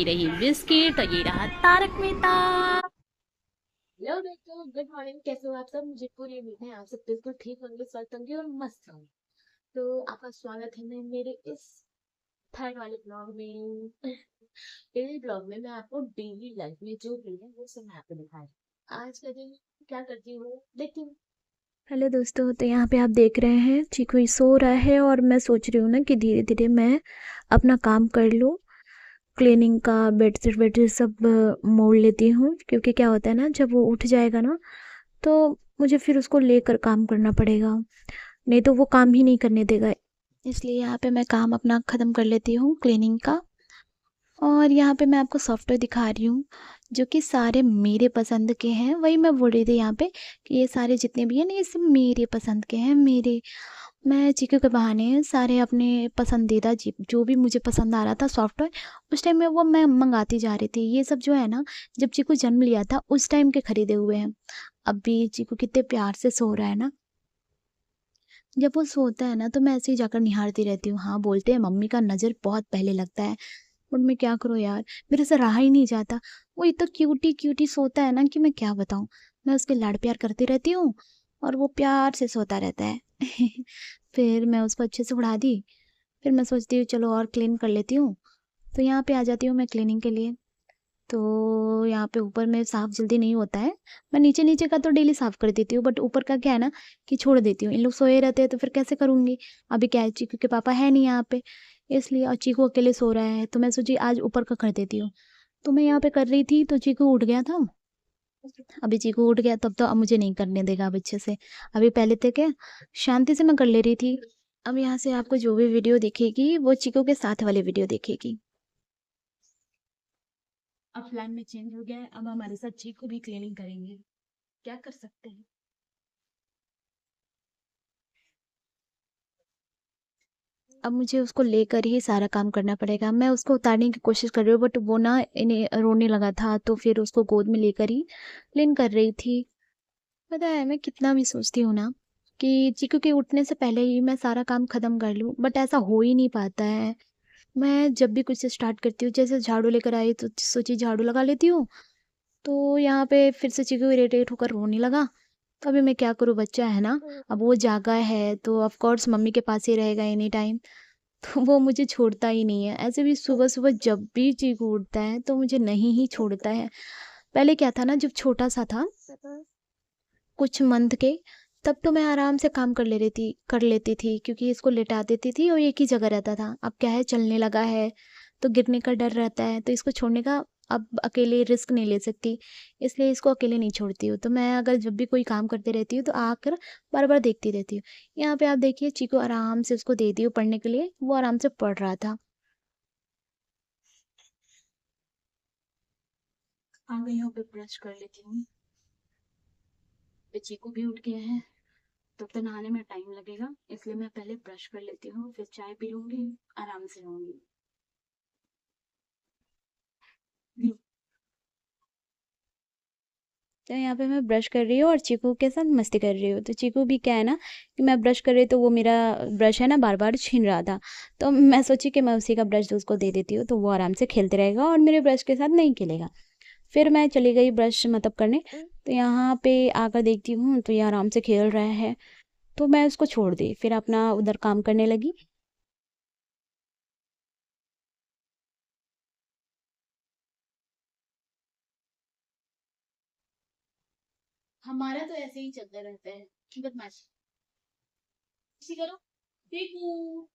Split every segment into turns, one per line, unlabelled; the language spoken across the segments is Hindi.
ये रही बिस्किट और ये रहा तारक मेहता।
हेलो दोस्तों, गुड मॉर्निंग। कैसे हो आप सब? मुझे पूरी उम्मीद है आप सब बिल्कुल ठीक होंगे, स्वस्थ होंगे और मस्त होंगे। तो आपका स्वागत है मेरे इस थर्ड वाले ब्लॉग में। डेली ब्लॉग में मैं आपको डेली लाइफ में जो भी है वो सब मैं आपको दिखा रही हूँ। आज का दिन क्या करती हूँ देखती हूँ।
हेलो दोस्तों, तो यहाँ पे आप देख रहे हैं चीकू सो रहा है और मैं सोच रही हूँ ना कि धीरे धीरे मैं अपना काम कर लूँ। क्लीनिंग का बेडशीट वेडशीट सब मोड़ लेती हूँ, क्योंकि क्या होता है ना, जब वो उठ जाएगा ना तो मुझे फिर उसको लेकर काम करना पड़ेगा, नहीं तो वो काम ही नहीं करने देगा। इसलिए यहाँ पे मैं काम अपना ख़त्म कर लेती हूँ क्लीनिंग का। और यहाँ पे मैं आपको सॉफ्टवेयर दिखा रही हूँ जो कि सारे मेरे पसंद के हैं। वही मैं बोल रही थी यहाँ पे कि ये सारे जितने भी हैं ना, ये सब मेरे पसंद के हैं। मेरे मैं चीकू के बहाने सारे अपने पसंदीदा जो भी मुझे पसंद आ रहा था सॉफ्टवेयर, उस टाइम में वो मैं मंगाती जा रही थी। ये सब जो है ना, जब चीकू जन्म लिया था उस टाइम के खरीदे हुए हैं। अब भी चीकू कितने प्यार से सो रहा है ना। जब वो सोता है ना तो मैं ऐसे ही जाकर निहारती रहती हूँ। हाँ, बोलते हैं मम्मी का नज़र बहुत पहले लगता है, बट मैं क्या करूँ यार, मेरे से रहा ही नहीं जाता। वो इतना क्यूटी क्यूटी सोता है ना कि मैं क्या बताऊँ। मैं उसके लाड प्यार करती रहती हूँ और वो प्यार से सोता रहता है। फिर मैं उसको अच्छे से उड़ा दी। फिर मैं सोचती हूँ चलो और क्लीन कर लेती हूँ, तो यहाँ पे आ जाती हूँ मैं क्लीनिंग के लिए। तो यहाँ पे ऊपर में साफ़ जल्दी नहीं होता है। मैं नीचे-नीचे का तो डेली साफ़ कर देती हूँ, बट ऊपर का क्या है ना कि छोड़ देती हूँ। इन लोग सोए रहते हैं तो फिर कैसे करूँगी? अभी क्या है, चीकू के पापा है नहीं यहाँ पे, इसलिए। और चीकू अकेले सो रहा है तो मैं सोची आज ऊपर का कर देती हूँ। तो मैं यहाँ पे कर रही थी तो चीकू उठ गया था। अभी चीकू उठ गया तब तो अब मुझे नहीं करने देगा अब अच्छे से। अभी पहले तो क्या शांति से मैं कर ले रही थी। अब यहाँ से आपको जो भी वीडियो दिखेगी वो चीकू के साथ वाली वीडियो दिखेगी।
अब प्लान में चेंज हो गया है, अब हमारे साथ चीकू भी क्लीनिंग करेंगे। क्या कर सकते हैं।
अब मुझे उसको लेकर ही सारा काम करना पड़ेगा। मैं उसको उतारने की कोशिश कर रही हूँ, बट वो ना इन्हें रोने लगा था, तो फिर उसको गोद में लेकर ही क्लीन कर रही थी। पता है मैं कितना भी सोचती हूँ ना कि चीकू के उठने से पहले ही मैं सारा काम खत्म कर लूँ, बट ऐसा हो ही नहीं पाता है। मैं जब भी कुछ स्टार्ट करती हूँ, जैसे झाड़ू लेकर आई तो सोची झाड़ू लगा लेती हूँ, तो यहाँ पे फिर से चीकू इरिटेट होकर रोने लगा। तो अभी मैं क्या करूँ, बच्चा है ना। अब वो जागा है तो ऑफ कोर्स मम्मी के पास ही रहेगा एनी टाइम। तो वो मुझे छोड़ता ही नहीं है। ऐसे भी सुबह-सुबह जब भी चीकू उठता है तो मुझे नहीं ही छोड़ता है। पहले क्या था ना, जब छोटा-सा था, कुछ मंथ के, तब तो मैं आराम से काम कर लेती थी, क्योंकि इसको लेटा देती थी और एक ही जगह रहता था। अब क्या है, चलने लगा है तो गिरने का डर रहता है, तो इसको छोड़ने का अब अकेले रिस्क नहीं ले सकती, इसलिए इसको अकेले नहीं छोड़ती हूँ। तो मैं अगर जब भी कोई काम करती रहती हूँ तो आकर बार-बार देखती रहती हूँ। यहाँ पे आप देखिए चीकू आराम से उसको दे दी हूँ पढ़ने के लिए, वो आराम से पढ़ रहा था।
आ गई हूँ, पे ब्रश कर लेती हूँ। पे चीकू भी उठ गया है, तब तो नहाने में टाइम लगेगा, इसलिए मैं पहले ब्रश कर लेती हूँ, फिर चाय पी लूंगी, आराम से रहूंगी।
तो यहाँ पे मैं ब्रश कर रही हूँ और चीकू के साथ मस्ती कर रही हूँ। तो चीकू भी क्या है ना कि मैं ब्रश कर रही, तो वो मेरा ब्रश है ना बार-बार छीन रहा था। तो मैं सोची कि मैं उसी का ब्रश उसको दे देती हूँ, तो वो आराम से खेलते रहेगा और मेरे ब्रश के साथ नहीं खेलेगा। फिर मैं चली गई ब्रश मतलब करने, तो यहाँ पे आकर देखती हूँ तो ये आराम से खेल रहा है, तो मैं उसको छोड़ दी, फिर अपना उधर काम करने लगी।
हमारा तो ऐसे ही चलते रहता है। बदमाश इसी करो। चीकू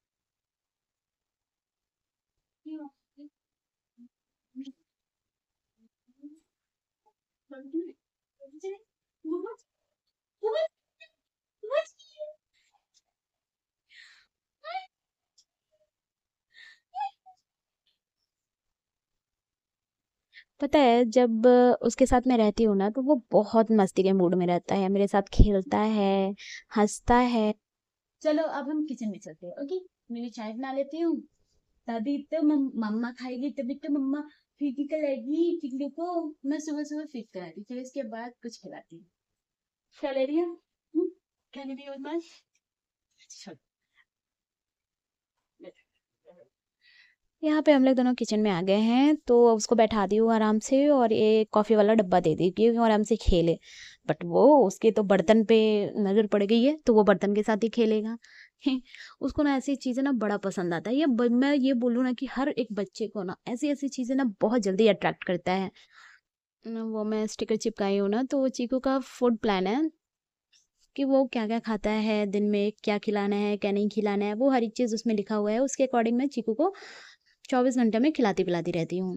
पता है जब उसके साथ मैं रहती हूँ ना तो वो बहुत मस्ती के मूड में रहता है, मेरे साथ खेलता है, हँसता है।
चलो अब हम किचन में चलते हैं। ओके, मैं चाय बना लेती हूँ, तभी तो मम्मा खाएगी, तभी तो मम्मा फिजिकल आएगी चिकलू को। मैं सुबह सुबह फिट कराती, फिर इसके बाद कुछ खिलाती हूँ। क्या ले रही है? खाने भी बदमाश। अच्छा,
यहाँ पे हम लोग दोनों किचन में आ गए हैं, तो उसको बैठा दी हूँ आराम से और ये कॉफ़ी वाला डब्बा दे दी कि वो आराम से खेले। बट वो उसके तो बर्तन पे नज़र पड़ गई है, तो वो बर्तन के साथ ही खेलेगा। उसको ना ऐसी चीज़ें ना बड़ा पसंद आता है। मैं ये बोलूँ ना कि हर एक बच्चे को ना ऐसी-ऐसी चीज़ें ना बहुत जल्दी अट्रैक्ट करता है। वो मैं स्टिकर चिपकाई हूँ ना, तो चीकू का फूड प्लान है कि वो क्या-क्या खाता है, दिन में क्या खिलाना है, क्या नहीं खिलाना है, वो हर एक चीज़ उसमें लिखा हुआ है। उसके अकॉर्डिंग मैं चीकू को 24 घंटे में खिलाती-पिलाती रहती हूँ।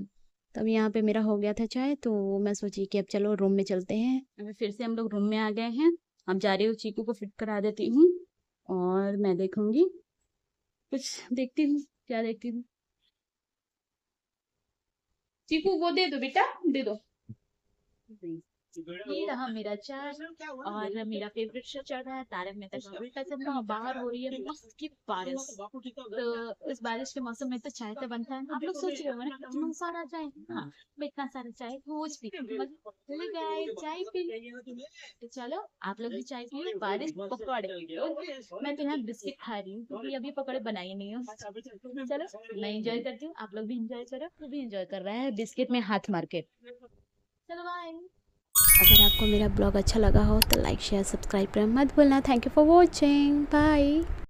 तब यहाँ पे मेरा हो गया था चाय, तो मैं सोची कि अब चलो रूम में चलते हैं।
अभी फिर से हम लोग रूम में आ गए हैं। अब जा रही हूँ चीकू को फिट करा देती हूँ और मैं देखूंगी, कुछ देखती हूँ क्या देखती हूँ। चीकू वो दे दो बेटा, दे दो। ये रहा मेरा चाय और मेरा फेवरेट शो चल रहा है तारक मेहता का उल्टा चश्मा। बाहर हो रही है मस्त की बारिश। तो इस बारिश के मौसम में तो चाय तो बनता है। आप लोग सोच रहे हो ना कितना सारा चाय। हाँ, मैं इतना सारा चाय रोज पीती हूँ। चाय पी। तो चलो आप लोग भी चाय पियो, बारिश पकौड़े। मैं तो यहाँ बिस्किट खा रही हूँ क्योंकि अभी पकौड़े बनाए नहीं हूँ। चलो मैं एंजॉय करती हूँ, आप लोग भी एंजॉय करो। वो भी एंजॉय कर रहा है बिस्किट में हाथ मार के। चलो बाय।
अगर आपको मेरा ब्लॉग अच्छा लगा हो तो लाइक शेयर सब्सक्राइब करना मत भूलना। Thank you for watching, bye.